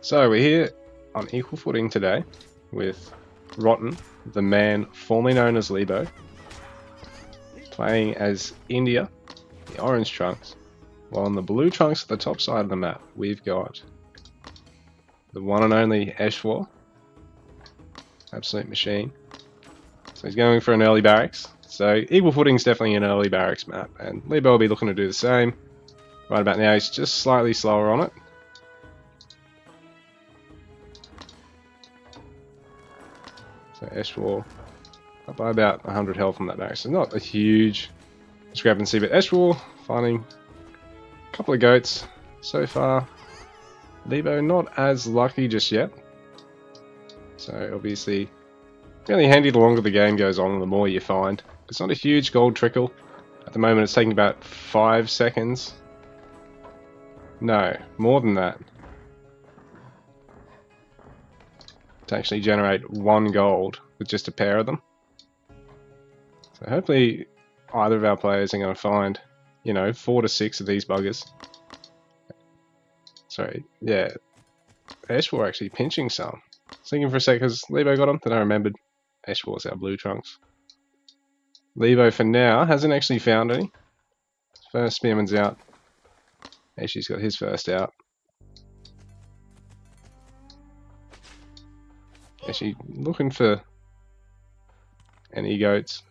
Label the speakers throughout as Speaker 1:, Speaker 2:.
Speaker 1: So we're here on equal footing today with Rotten, the man formerly known as Libo, playing as India, the orange trunks, while on the blue trunks at the top side of the map we've got the one and only Eshwar, absolute machine. So he's going for an early barracks. So equal footing is definitely an early barracks map, and Libo will be looking to do the same. Right about now he's just slightly slower on it. So Eshwar up by about 100 health from that barracks. So not a huge discrepancy, but Eshwar finding a couple of goats so far. Libo not as lucky just yet. So obviously really handy the longer the game goes on and the more you find. It's not a huge gold trickle. At the moment it's taking about 5 seconds. No, more than that. To actually generate 1 gold with just a pair of them. So hopefully either of our players are going to find, 4 to 6 of these buggers. Sorry, yeah. Eshwar actually pinching some. I was thinking for a sec because Libo got him, then I remembered Eshwar's our blue trunks. Libo for now hasn't actually found any. First spearman's out. Eshi's got his first out. Actually looking for any goats.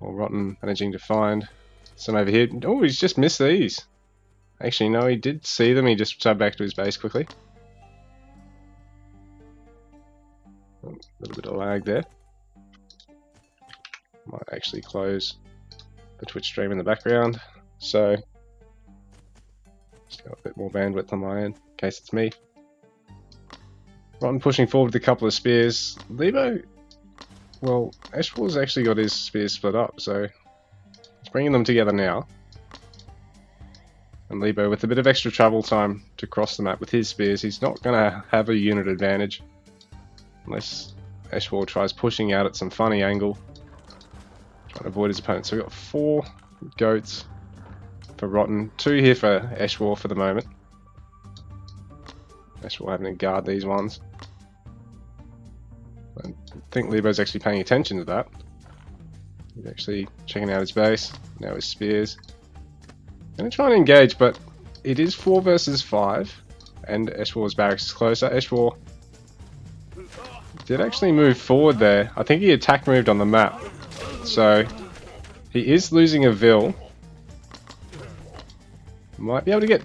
Speaker 1: Or Rotten managing to find some over here. Oh, he's just missed these. Actually, no, he did see them. He just subbed back to his base quickly. A little bit of lag there. Might actually close the Twitch stream in the background. So, just got a bit more bandwidth on my end in case it's me. Rotten pushing forward with a couple of spears. Libo, well, Eshwar's actually got his spears split up, so he's bringing them together now. And Libo, with a bit of extra travel time to cross the map with his spears, he's not going to have a unit advantage. Unless Eshwar tries pushing out at some funny angle. Trying to avoid his opponent. So we've got 4 goats for Rotten. 2 here for Eshwar for the moment. Eshwar having to guard these ones. I think Libo's actually paying attention to that. He's actually checking out his base. Now his spears. Gonna try and engage, but it is 4 versus 5. And Eshwar's barracks is closer. Eshwar did actually move forward there. I think he attack moved on the map. So he is losing a Vil. Might be able to get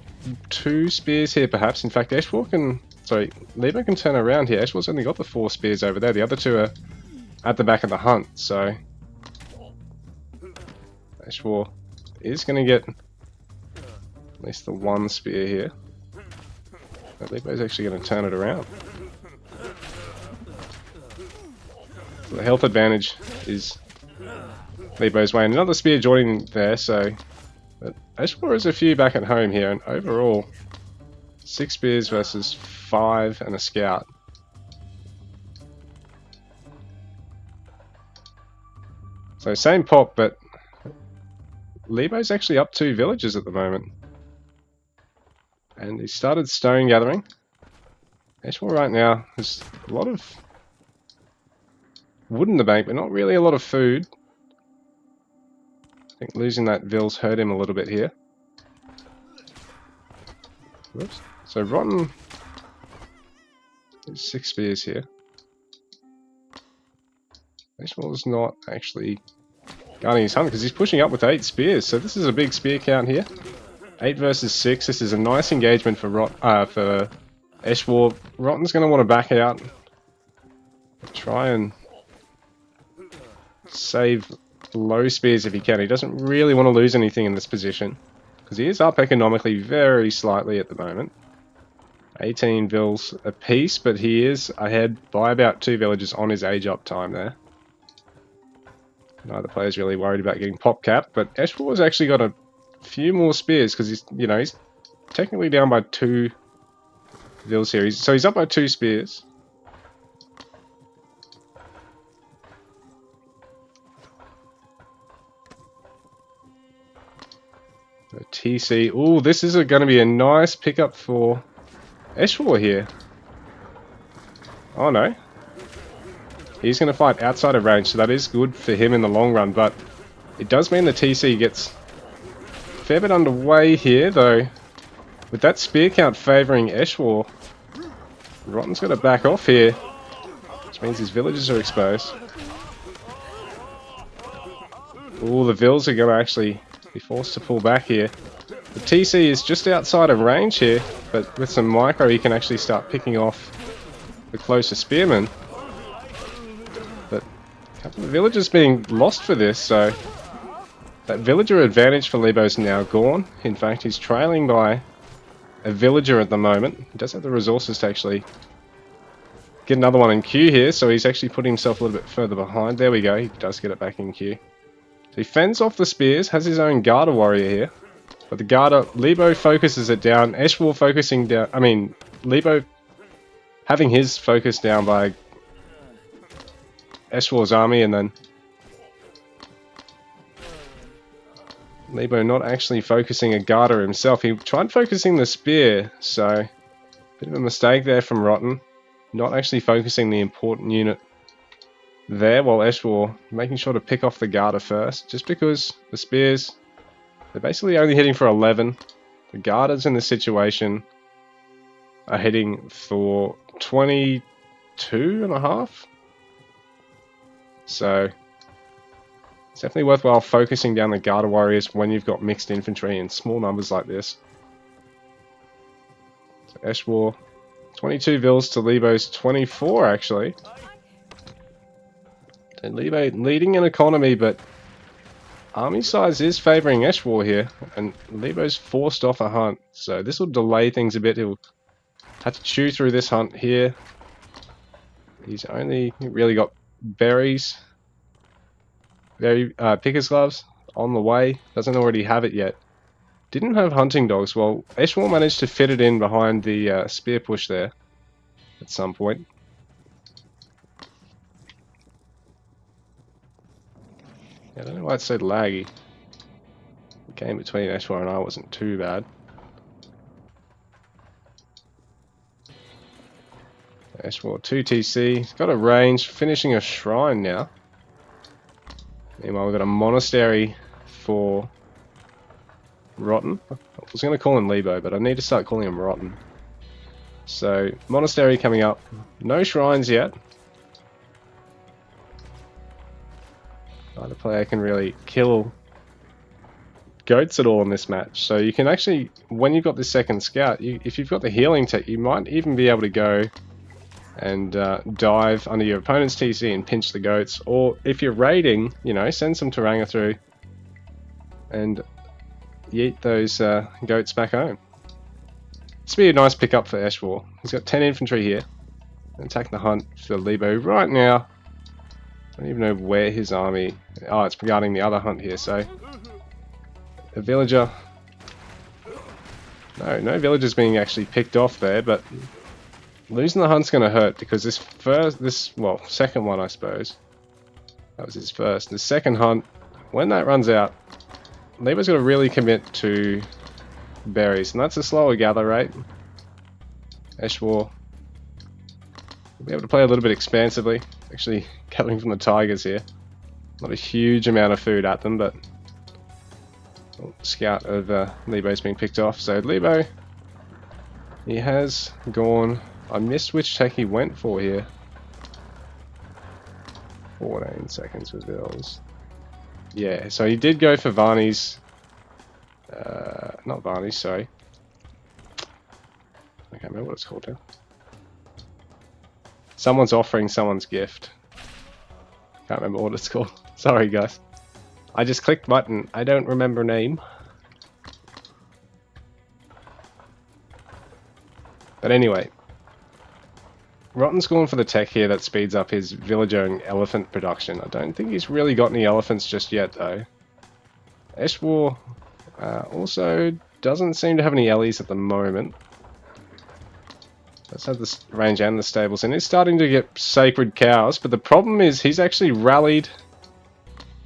Speaker 1: 2 spears here perhaps. In fact, Libo can turn around here. Eshwar's only got the 4 spears over there. The other 2 are at the back of the hunt. So Eshwar is going to get at least the 1 spear here. But Libo's actually going to turn it around. So the health advantage is Libo's way. And another spear joining there, so but Eshwar has a few back at home here, and overall 6 spears versus 5 and a scout. So same pop, but Libo's actually up 2 villages at the moment. And he started stone gathering. Eshwar right now has a lot of wood in the bank, but not really a lot of food. I think losing that Vil's hurt him a little bit here. Whoops. So Rotten, there's 6 spears here. Eshwar's not actually guarding his hunt because he's pushing up with 8 spears. So this is a big spear count here. 8 versus 6. This is a nice engagement for Eshwar. Rotten's going to want to back out. Try and save low spears if he can. He doesn't really want to lose anything in this position because he is up economically very slightly at the moment. 18 Vils apiece, but he is ahead by about 2 villages on his age up time there. Neither player's really worried about getting pop capped, but Eshwar's actually got a few more spears because he's technically down by 2 Vils here. So he's up by 2 spears. TC. Ooh, this is going to be a nice pickup for Eshwar here. Oh no. He's going to fight outside of range, so that is good for him in the long run, but it does mean the TC gets a fair bit underway here, though. With that spear count favouring Eshwar, Rotten's got to back off here, which means his villagers are exposed. Ooh, the Vills are going to actually be forced to pull back here. The TC is just outside of range here, but with some micro he can actually start picking off the closer spearmen. But a couple of villagers being lost for this, so that villager advantage for Libo is now gone. In fact, he's trailing by a villager at the moment. He does have the resources to actually get another one in queue here, so he's actually putting himself a little bit further behind. There we go, he does get it back in queue. So he fends off the spears, has his own Garda warrior here. But the Garda, Libo focuses it down. Eshwar focusing down, Libo having his focus down by Eshwar's army, and then Libo not actually focusing a Garda himself. He tried focusing the spear, so bit of a mistake there from Rotten. Not actually focusing the important unit there, while Eshwar making sure to pick off the Garda first, just because the spears, they're basically only hitting for 11. The Gardas in this situation are hitting for 22.5. So it's definitely worthwhile focusing down the Garda warriors when you've got mixed infantry in small numbers like this. So Eshwar, 22 Vils to Libo's 24 actually. And Libo leading in economy, but army size is favouring Eshwar here, and Libo's forced off a hunt, so this will delay things a bit. He'll have to chew through this hunt here. He's only really got berries, picker's gloves on the way. Doesn't already have it yet. Didn't have hunting dogs. Well, Eshwar managed to fit it in behind the spear push there at some point. I don't know why it's so laggy. The game between Eshwar and I wasn't too bad. Eshwar 2 TC. He's got a range, finishing a shrine now. Meanwhile, we've got a monastery for Rotten. I was going to call him Libo, but I need to start calling him Rotten. So, monastery coming up. No shrines yet. Neither player can really kill goats at all in this match. So you can actually, when you've got the second scout, if you've got the healing tech, you might even be able to go and dive under your opponent's TC and pinch the goats. Or if you're raiding, you know, send some Taranga through and yeet those goats back home. This would be a nice pickup for Eshwar. He's got 10 infantry here. Attacking the hunt for Libo right now. I don't even know where his army... Oh, it's regarding the other hunt here, so... A villager... No villagers being actually picked off there, but... Losing the hunt's going to hurt, because second one, I suppose. That was his first. The second hunt, when that runs out, Libo's got to really commit to berries, and that's a slower gather rate. Eshwar will be able to play a little bit expansively. Actually, gathering from the tigers here. Not a huge amount of food at them, but scout of Libo's being picked off. So Libo, he has gone. I missed which tech he went for here. 14 seconds with Bills. Yeah, so he did go for Varney's. Not Varney's, sorry. I can't remember what it's called now. Someone's offering someone's gift. Can't remember what it's called. Sorry, guys. I just clicked button. I don't remember name. But anyway. Rotten's going for the tech here that speeds up his villager and elephant production. I don't think he's really got any elephants just yet, though. Eshwar also doesn't seem to have any Ellies at the moment. Let's have the range and the stables, and he's starting to get sacred cows, but the problem is he's actually rallied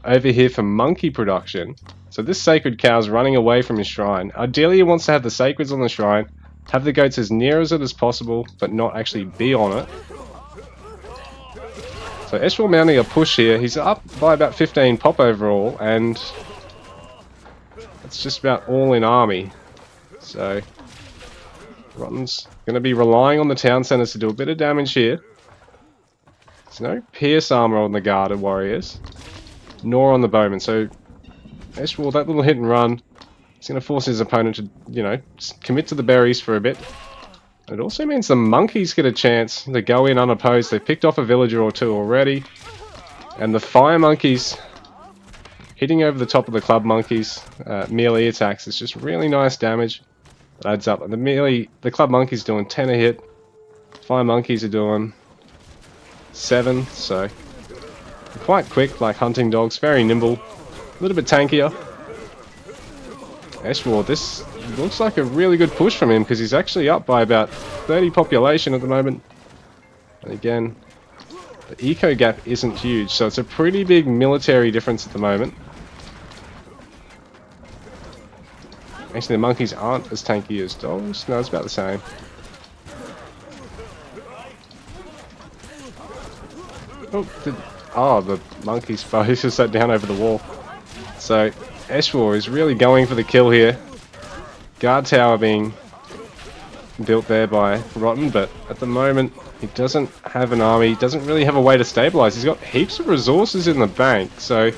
Speaker 1: over here for monkey production. So this sacred cow's running away from his shrine. Ideally he wants to have the sacreds on the shrine, have the goats as near as it as possible, but not actually be on it. So Eshwar mounting a push here. He's up by about 15 pop overall, and it's just about all in army. So Rotten's going to be relying on the town centers to do a bit of damage here. There's no pierce armor on the guarded warriors, nor on the bowmen. So Eshwar, that little hit and run, he's going to force his opponent to, you know, commit to the berries for a bit. It also means the monkeys get a chance to go in unopposed. They've picked off a villager or two already. And the fire monkeys hitting over the top of the club monkeys, melee attacks, is just really nice damage. It adds up. The club monkeys doing 10 a hit. Fire monkeys are doing 7, so quite quick, like hunting dogs, very nimble, a little bit tankier. Eshwar, this looks like a really good push from him because he's actually up by about 30 population at the moment. And again, the eco gap isn't huge, so it's a pretty big military difference at the moment. Actually, the monkeys aren't as tanky as dogs. No, it's about the same. Oh, the monkey's both just sat down over the wall. So Eshwar is really going for the kill here. Guard tower being built there by Rotten, but at the moment he doesn't have an army, he doesn't really have a way to stabilize. He's got heaps of resources in the bank, so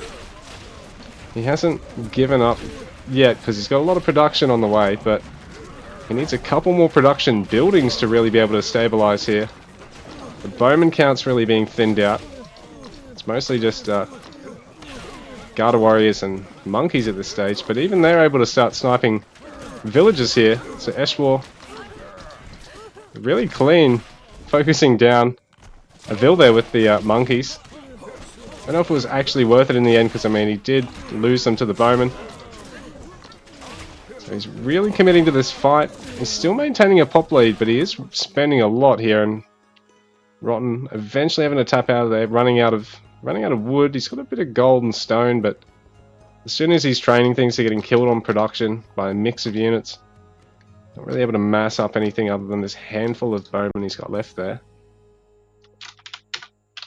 Speaker 1: he hasn't given up yet because he's got a lot of production on the way, but he needs a couple more production buildings to really be able to stabilize here. The bowman count's really being thinned out. It's mostly just Garda warriors and monkeys at this stage, but even they're able to start sniping villagers here. So Eshwar really clean, focusing down a vill there with the monkeys. I don't know if it was actually worth it in the end, because I mean he did lose them to the bowman. So he's really committing to this fight. He's still maintaining a pop lead, but he is spending a lot here, and Rotten eventually having to tap out of there, running out of wood. He's got a bit of gold and stone, but as soon as he's training things, are getting killed on production by a mix of units. Not really able to mass up anything other than this handful of bowmen he's got left there.